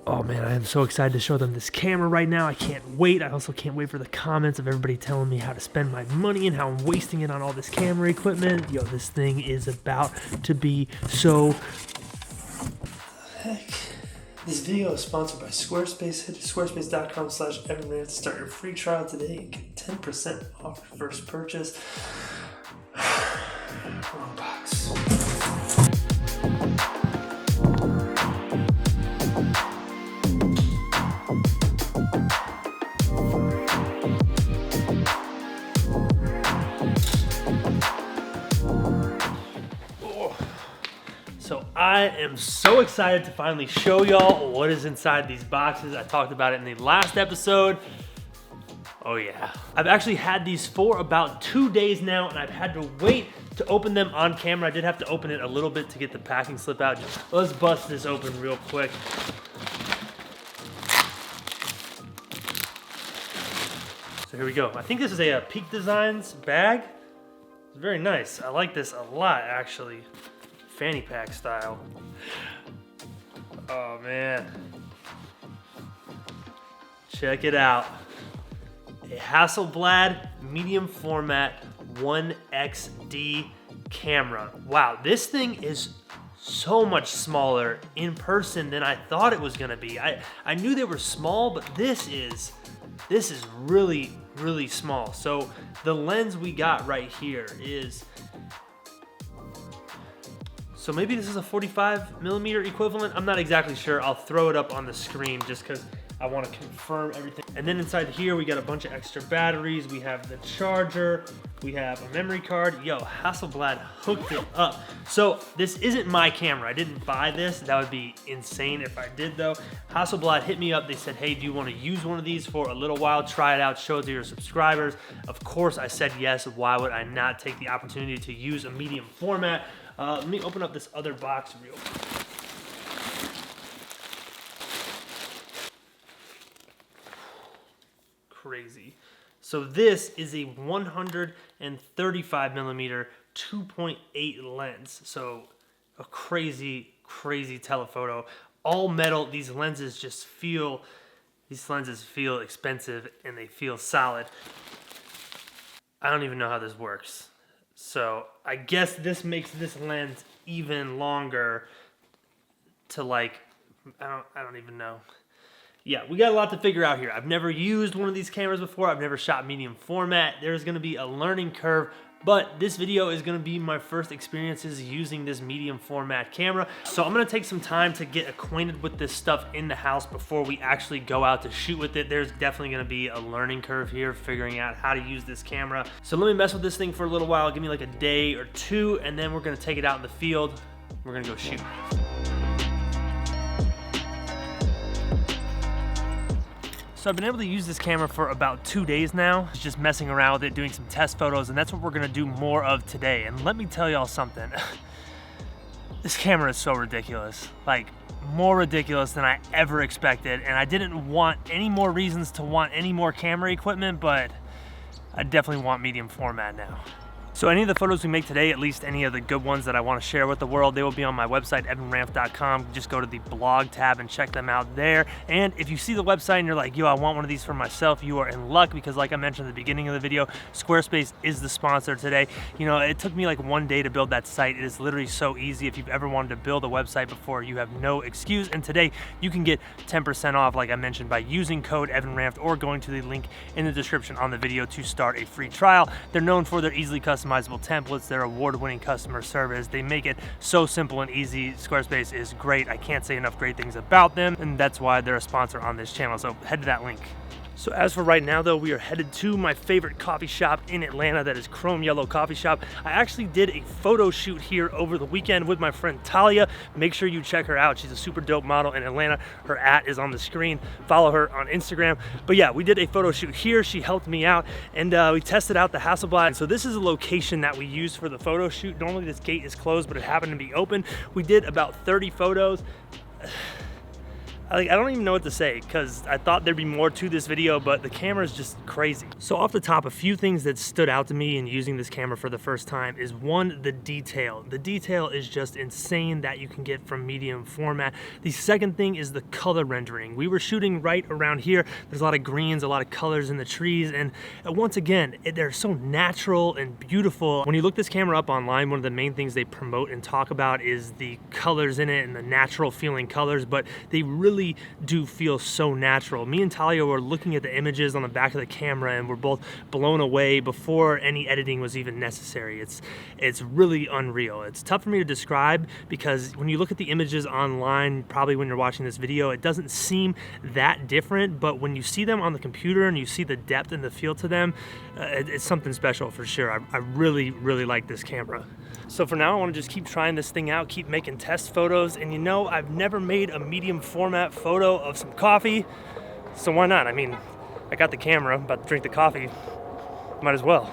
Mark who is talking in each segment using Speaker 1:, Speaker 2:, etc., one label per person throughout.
Speaker 1: Oh man, I am so excited to show them this camera right now. I can't wait. I also can't wait for the comments of everybody telling me how to spend my money and how I'm wasting it on all this camera equipment. Yo, this thing is about to be so... Heck. This video is sponsored by Squarespace. Head to squarespace.com/EvanRanft to start your free trial today and get 10% off your first purchase. Wrong box. So I am so excited to finally show y'all what is inside these boxes. I talked about it in the last episode. Oh yeah. I've actually had these for about 2 days now, and I've had to wait to open them on camera. I did have to open it a little bit to get the packing slip out. Let's bust this open real quick. So here we go. I think this is a Peak Designs bag. It's very nice. I like this a lot, actually. Fanny pack style. Oh man. Check it out. A Hasselblad medium format 1XD camera. Wow, this thing is so much smaller in person than I thought it was gonna be. I knew they were small, but this is really, really small. So the lens we got right here is, so maybe this is a 45mm equivalent. I'm not exactly sure. I'll throw it up on the screen just because I want to confirm everything. And then inside here, we got a bunch of extra batteries. We have the charger. We have a memory card. Yo, Hasselblad hooked it up. So this isn't my camera. I didn't buy this. That would be insane if I did though. Hasselblad hit me up. They said, hey, do you want to use one of these for a little while? Try it out, show it to your subscribers. Of course, I said yes. Why would I not take the opportunity to use a medium format? Let me open up this other box real quick. Crazy. So this is a 135mm 2.8 lens. So a crazy, crazy telephoto. All metal. These lenses feel expensive and they feel solid. I don't even know how this works. So I guess this makes this lens even longer to like, I don't even know. Yeah, we got a lot to figure out here. I've never used one of these cameras before. I've never shot medium format. There's gonna be a learning curve, but this video is gonna be my first experiences using this medium format camera. So I'm gonna take some time to get acquainted with this stuff in the house before we actually go out to shoot with it. There's definitely gonna be a learning curve here, figuring out how to use this camera. So let me mess with this thing for a little while, give me like a day or two, and then we're gonna take it out in the field. We're gonna go shoot. So I've been able to use this camera for about 2 days now, just messing around with it, doing some test photos, and that's what we're gonna do more of today. And let me tell y'all something. This camera is so ridiculous. Like, more ridiculous than I ever expected. And I didn't want any more reasons to want any more camera equipment, but I definitely want medium format now. So any of the photos we make today, at least any of the good ones that I want to share with the world, they will be on my website, evanranft.com. Just go to the blog tab and check them out there. And if you see the website and you're like, yo, I want one of these for myself, you are in luck, because like I mentioned at the beginning of the video, Squarespace is the sponsor today. You know, it took me like 1 day to build that site. It is literally so easy. If you've ever wanted to build a website before, you have no excuse. And today you can get 10% off, like I mentioned, by using code EvanRanft or going to the link in the description on the video to start a free trial. They're known for their easily customizable templates, their award-winning customer service. They make it so simple and easy. Squarespace is great. I can't say enough great things about them, and that's why they're a sponsor on this channel. So head to that link. So as for right now though, we are headed to my favorite coffee shop in Atlanta, that is Chrome Yellow Coffee Shop. I actually did a photo shoot here over the weekend with my friend Talia. Make sure you check her out. She's a super dope model in Atlanta. Her @ is on the screen. Follow her on Instagram. But yeah, we did a photo shoot here. She helped me out, and we tested out the Hasselblad. So this is a location that we used for the photo shoot. Normally this gate is closed, but it happened to be open. We did about 30 photos. I don't even know what to say because I thought there'd be more to this video, but the camera is just crazy. So off the top, a few things that stood out to me in using this camera for the first time is one, the detail. The detail is just insane that you can get from medium format. The second thing is the color rendering. We were shooting right around here. There's a lot of greens, a lot of colors in the trees, and once again, they're so natural and beautiful. When you look this camera up online, one of the main things they promote and talk about is the colors in it and the natural feeling colors, but they really do feel so natural. Me and Talia were looking at the images on the back of the camera and we're both blown away before any editing was even necessary. It's really unreal. It's tough for me to describe because when you look at the images online, probably when you're watching this video, it doesn't seem that different, but when you see them on the computer and you see the depth and the feel to them, it's something special for sure. I really, really like this camera. So for now, I want to just keep trying this thing out, keep making test photos, and you know, I've never made a medium format photo of some coffee, so why not? I mean, I got the camera, I'm about to drink the coffee, might as well.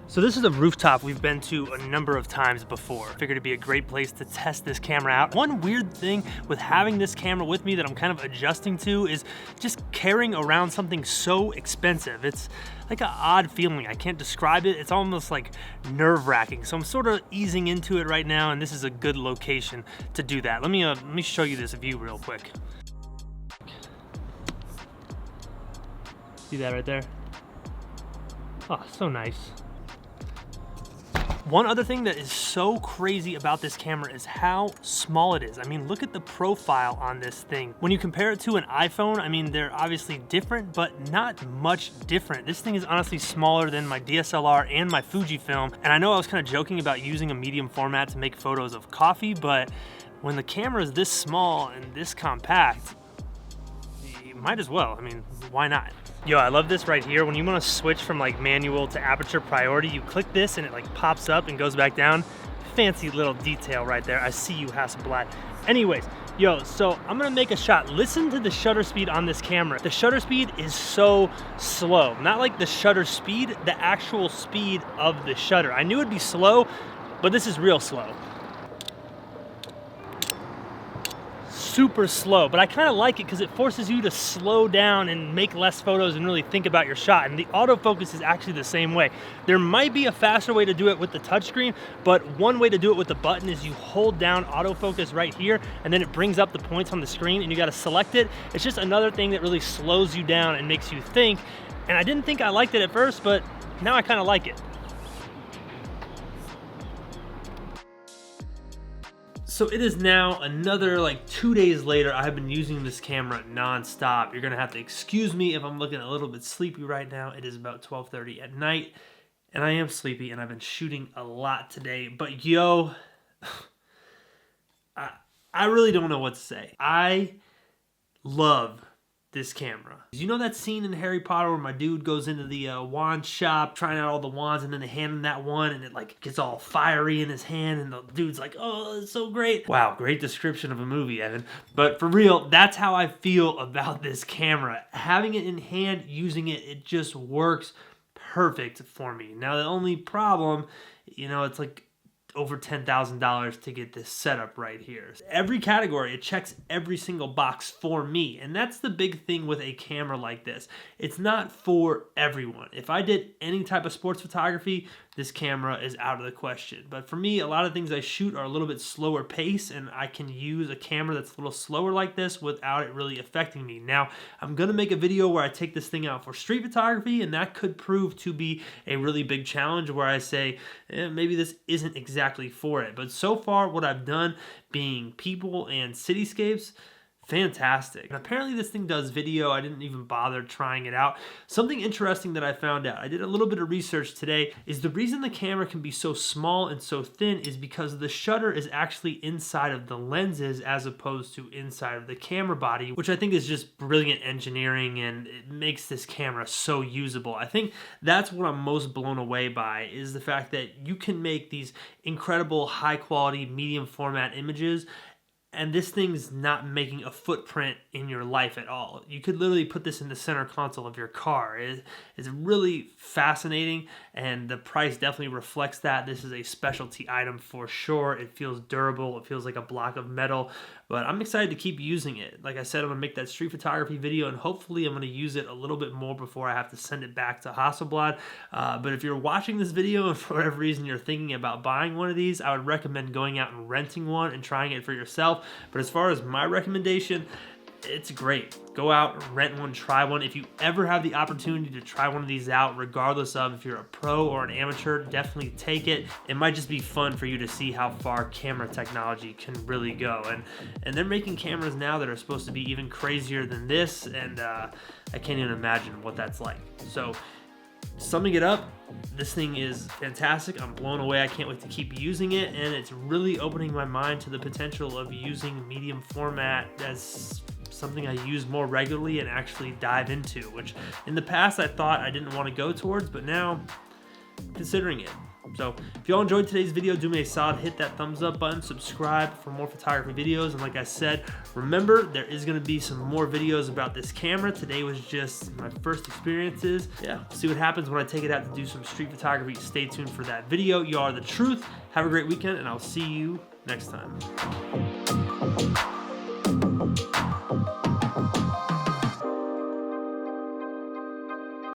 Speaker 1: So this is a rooftop we've been to a number of times before. Figured it'd be a great place to test this camera out. One weird thing with having this camera with me that I'm kind of adjusting to is just carrying around something so expensive. It's like an odd feeling. I can't describe it. It's almost like nerve-wracking. So I'm sort of easing into it right now, and this is a good location to do that. Let me show you this view real quick. See that right there? Oh, so nice. One other thing that is so crazy about this camera is how small it is. I mean, look at the profile on this thing. When you compare it to an iPhone, I mean, they're obviously different, but not much different. This thing is honestly smaller than my DSLR and my Fujifilm. And I know I was kind of joking about using a medium format to make photos of coffee, but when the camera is this small and this compact, you might as well. I mean, why not? Yo, I love this right here. When you want to switch from like manual to aperture priority, you click this and it like pops up and goes back down. Fancy little detail right there. I see you, Hasselblad. Anyways, yo, so I'm gonna make a shot. Listen to the shutter speed on this camera. The shutter speed is so slow. Not like the shutter speed, the actual speed of the shutter. I knew it'd be slow, but this is real slow. Super slow, but I kind of like it because it forces you to slow down and make less photos and really think about your shot. And the autofocus is actually the same way. There might be a faster way to do it with the touchscreen, but one way to do it with the button is you hold down autofocus right here and then it brings up the points on the screen and you got to select it. It's just another thing that really slows you down and makes you think. And I didn't think I liked it at first, but now I kind of like it. So it is now another like 2 days later. I've been using this camera non-stop. You're gonna have to excuse me if I'm looking a little bit sleepy right now. It is about 12:30 at night and I am sleepy and I've been shooting a lot today, but yo, I really don't know what to say. I love this camera. You know that scene in Harry Potter where my dude goes into the wand shop trying out all the wands and then they hand him that one and it like gets all fiery in his hand and the dude's like, oh, it's so great. Wow, great description of a movie, Evan. But for real, that's how I feel about this camera. Having it in hand, using it, it just works perfect for me. Now the only problem, you know, it's like over $10,000 to get this setup right here. Every category, it checks every single box for me. And that's the big thing with a camera like this. It's not for everyone. If I did any type of sports photography, this camera is out of the question. But for me, a lot of things I shoot are a little bit slower pace and I can use a camera that's a little slower like this without it really affecting me. Now, I'm gonna make a video where I take this thing out for street photography and that could prove to be a really big challenge where I say, maybe this isn't exactly for it. But so far, what I've done being people and cityscapes, fantastic. And apparently this thing does video. I didn't even bother trying it out. Something interesting that I found out, I did a little bit of research today, is the reason the camera can be so small and so thin is because the shutter is actually inside of the lenses as opposed to inside of the camera body, which I think is just brilliant engineering and it makes this camera so usable. I think that's what I'm most blown away by, is the fact that you can make these incredible high quality medium format images and this thing's not making a footprint in your life at all. You could literally put this in the center console of your car. It's really fascinating, and the price definitely reflects that. This is a specialty item for sure. It feels durable. It feels like a block of metal, but I'm excited to keep using it. Like I said, I'm gonna make that street photography video, and hopefully I'm gonna use it a little bit more before I have to send it back to Hasselblad. But if you're watching this video and for whatever reason you're thinking about buying one of these, I would recommend going out and renting one and trying it for yourself. But as far as my recommendation, it's great. Go out, rent one, try one. If you ever have the opportunity to try one of these out, regardless of if you're a pro or an amateur, definitely take it. It might just be fun for you to see how far camera technology can really go. And they're making cameras now that are supposed to be even crazier than this, and I can't even imagine what that's like. So, summing it up, this thing is fantastic. I'm blown away. I can't wait to keep using it, and it's really opening my mind to the potential of using medium format as something I use more regularly and actually dive into, which in the past I thought I didn't want to go towards, but now I'm considering it. So if y'all enjoyed today's video, do me a solid, hit that thumbs up button, subscribe for more photography videos, and like I said, remember, there is going to be some more videos about this camera. Today was just my first experiences. Yeah, see what happens when I take it out to do some street photography. Stay tuned for that video. Y'all are the truth. Have a great weekend, and I'll see you next time.